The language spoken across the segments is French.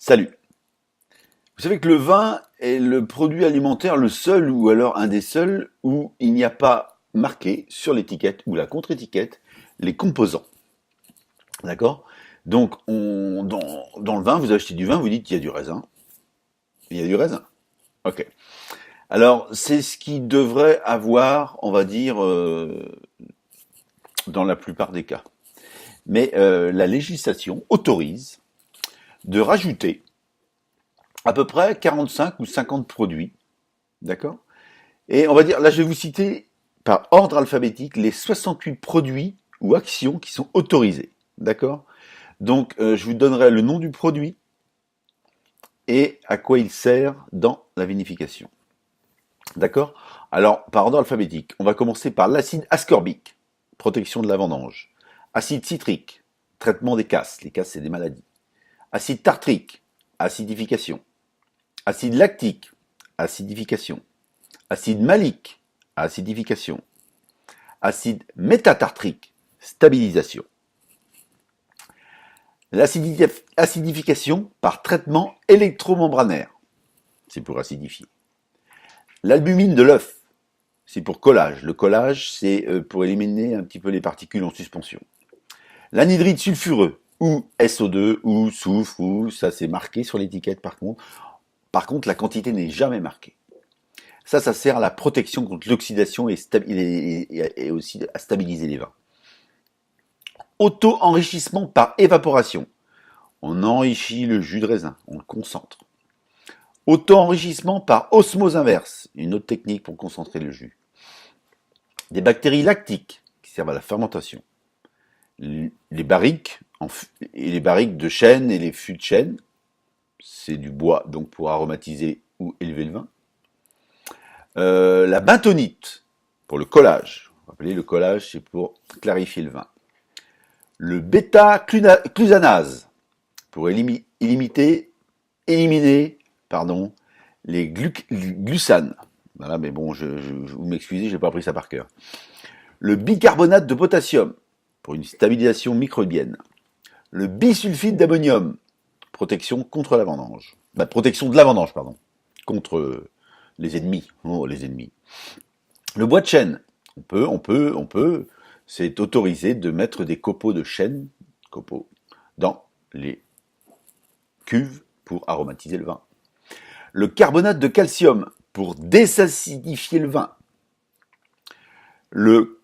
Salut. Vous savez que le vin est le produit alimentaire le seul ou alors un des seuls où il n'y a pas marqué sur l'étiquette ou la contre-étiquette les composants. D'accord? Donc, dans le vin, vous achetez du vin, vous dites qu'il y a du raisin. Il y a du raisin. Ok. Alors, c'est ce qui devrait avoir, on va dire, dans la plupart des cas. Mais la législation autorise de rajouter à peu près 45 ou 50 produits, d'accord? Et on va dire, là je vais vous citer par ordre alphabétique les 68 produits ou actions qui sont autorisés, d'accord? Donc je vous donnerai le nom du produit et à quoi il sert dans la vinification, d'accord? Alors par ordre alphabétique, on va commencer par l'acide ascorbique, protection de la vendange. Acide citrique, traitement des casses, les casses c'est des maladies. Acide tartrique, acidification. Acide lactique, acidification. Acide malique, acidification. Acide métatartrique, stabilisation. L'acidification par traitement électromembranaire, c'est pour acidifier. L'albumine de l'œuf, c'est pour collage. Le collage, c'est pour éliminer un petit peu les particules en suspension. L'anhydride sulfureux, ou SO2, ou soufre, ou ça c'est marqué sur l'étiquette par contre. Par contre, la quantité n'est jamais marquée. Ça sert à la protection contre l'oxydation et aussi à stabiliser les vins. Auto-enrichissement par évaporation. On enrichit le jus de raisin, on le concentre. Auto-enrichissement par osmose inverse, une autre technique pour concentrer le jus. Des bactéries lactiques qui servent à la fermentation. Les barriques, et les barriques de chêne et les fûts de chêne, c'est du bois donc pour aromatiser ou élever le vin. La bentonite pour le collage. Vous rappelez, le collage c'est pour clarifier le vin. Le bêta-glucanase pour éliminer les glucanes. Voilà, mais bon, vous m'excusez, j'ai pas appris ça par cœur. Le bicarbonate de potassium pour une stabilisation microbienne. Le bisulfite d'ammonium, protection contre la vendange. Protection de la vendange, pardon. Contre les ennemis. Oh, les ennemis. Le bois de chêne. On peut, c'est autorisé de mettre des copeaux de chêne, dans les cuves pour aromatiser le vin. Le carbonate de calcium pour désacidifier le vin. Le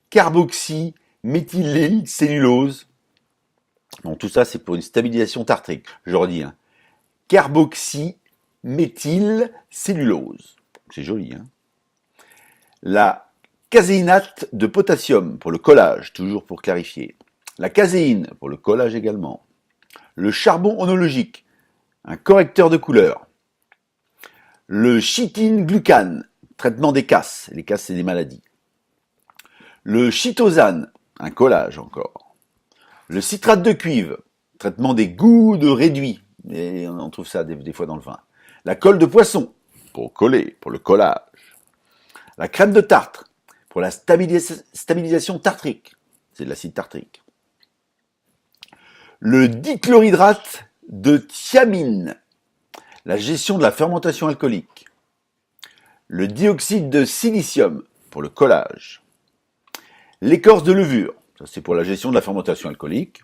carboxyméthylcellulose. Bon, tout ça, c'est pour une stabilisation tartrique. Je redis, hein. Carboxyméthylcellulose. C'est joli, hein. La caséinate de potassium pour le collage, toujours pour clarifier. La caséine pour le collage également. Le charbon onologique, un correcteur de couleur. Le chitine-glucane, traitement des casses. Les casses, c'est des maladies. Le chitosane, un collage encore. Le citrate de cuivre, traitement des goûts de réduit. Et on trouve ça des fois dans le vin. La colle de poisson, pour coller, pour le collage. La crème de tartre, pour la stabilisation tartrique. C'est de l'acide tartrique. Le dichlorhydrate de thiamine, la gestion de la fermentation alcoolique. Le dioxyde de silicium, pour le collage. L'écorce de levure, ça c'est pour la gestion de la fermentation alcoolique.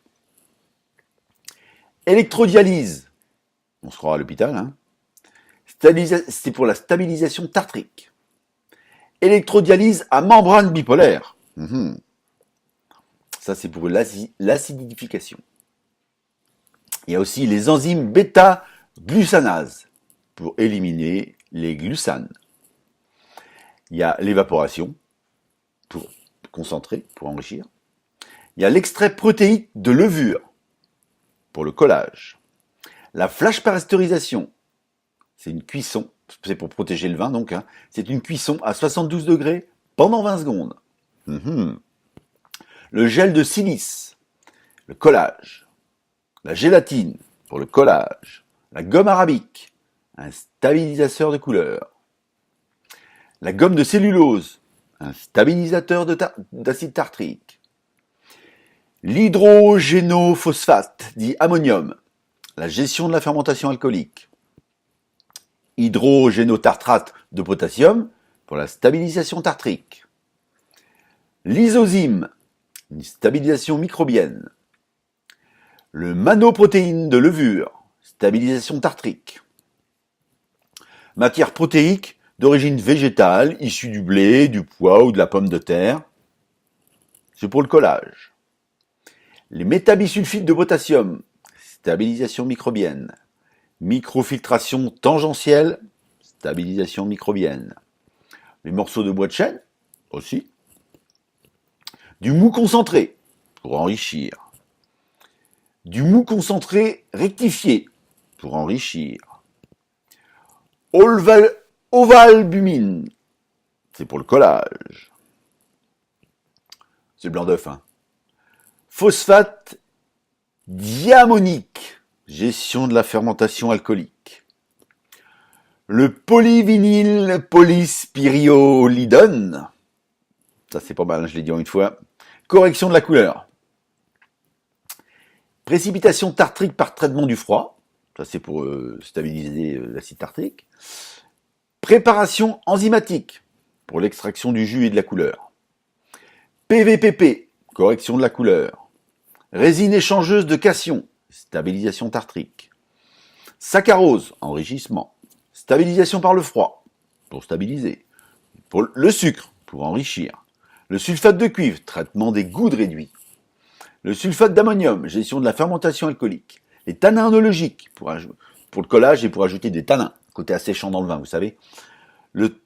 Électrodialyse, on se croit à l'hôpital, hein. C'est pour la stabilisation tartrique. Électrodialyse à membrane bipolaire. Ça c'est pour l'acidification. Il y a aussi les enzymes bêta-glucanase pour éliminer les glucanes. Il y a l'évaporation pour concentrer, pour enrichir. Il y a l'extrait protéique de levure pour le collage. La flash pasteurisation, c'est une cuisson, c'est pour protéger le vin donc, hein. C'est une cuisson à 72 degrés pendant 20 secondes. Le gel de silice, le collage. La gélatine pour le collage. La gomme arabique, un stabilisateur de couleur. La gomme de cellulose, un stabilisateur d'acide tartrique. L'hydrogénophosphate, dit ammonium, la gestion de la fermentation alcoolique. Hydrogénotartrate de potassium pour la stabilisation tartrique. Lysozyme, une stabilisation microbienne. Le manoprotéine de levure, stabilisation tartrique. Matière protéique d'origine végétale, issue du blé, du pois ou de la pomme de terre. C'est pour le collage. Les métabisulfites de potassium, stabilisation microbienne. Microfiltration tangentielle, stabilisation microbienne. Les morceaux de bois de chêne, aussi. Du mou concentré, pour enrichir. Du mou concentré rectifié, pour enrichir. Ovalbumine, c'est pour le collage. C'est le blanc d'œuf, hein. Phosphate diamonique, gestion de la fermentation alcoolique. Le polyvinyl polyspyriolidone, ça c'est pas mal, je l'ai dit en une fois. Correction de la couleur. Précipitation tartrique par traitement du froid, ça c'est pour stabiliser l'acide tartrique. Préparation enzymatique, pour l'extraction du jus et de la couleur. PVPP, correction de la couleur. Résine échangeuse de cation, stabilisation tartrique. Saccharose, enrichissement. Stabilisation par le froid, pour stabiliser. Pour le sucre, pour enrichir. Le sulfate de cuivre, traitement des goudes réduits. Le sulfate d'ammonium, gestion de la fermentation alcoolique. Les tanins onologiques, pour le collage et pour ajouter des tanins, côté asséchant dans le vin, vous savez. Le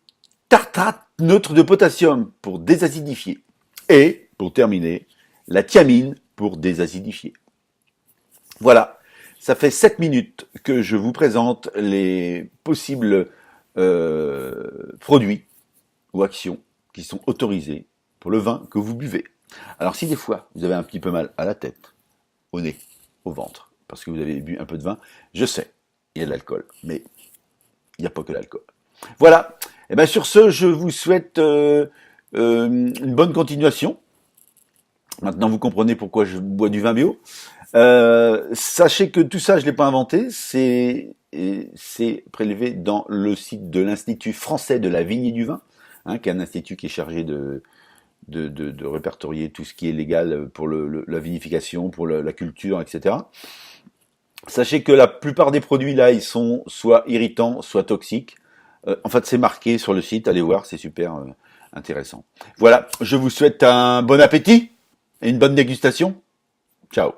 tartrate neutre de potassium, pour désacidifier. Et, pour terminer, la thiamine, pour désacidifier. Voilà. Ça fait 7 minutes que je vous présente les possibles produits ou actions qui sont autorisés pour le vin que vous buvez. Alors si des fois vous avez un petit peu mal à la tête, au nez, au ventre, parce que vous avez bu un peu de vin, je sais, il y a de l'alcool, mais il n'y a pas que l'alcool. Voilà, et bien sur ce, je vous souhaite une bonne continuation. Maintenant vous comprenez pourquoi je bois du vin bio. Sachez que tout ça, je l'ai pas inventé, c'est prélevé dans le site de l'Institut français de la vigne et du vin, hein, qui est un institut qui est chargé de répertorier tout ce qui est légal pour la vinification, pour la culture, etc. Sachez que la plupart des produits là, ils sont soit irritants, soit toxiques. En fait, c'est marqué sur le site, allez voir, c'est super intéressant. Voilà, je vous souhaite un bon appétit et une bonne dégustation. Ciao.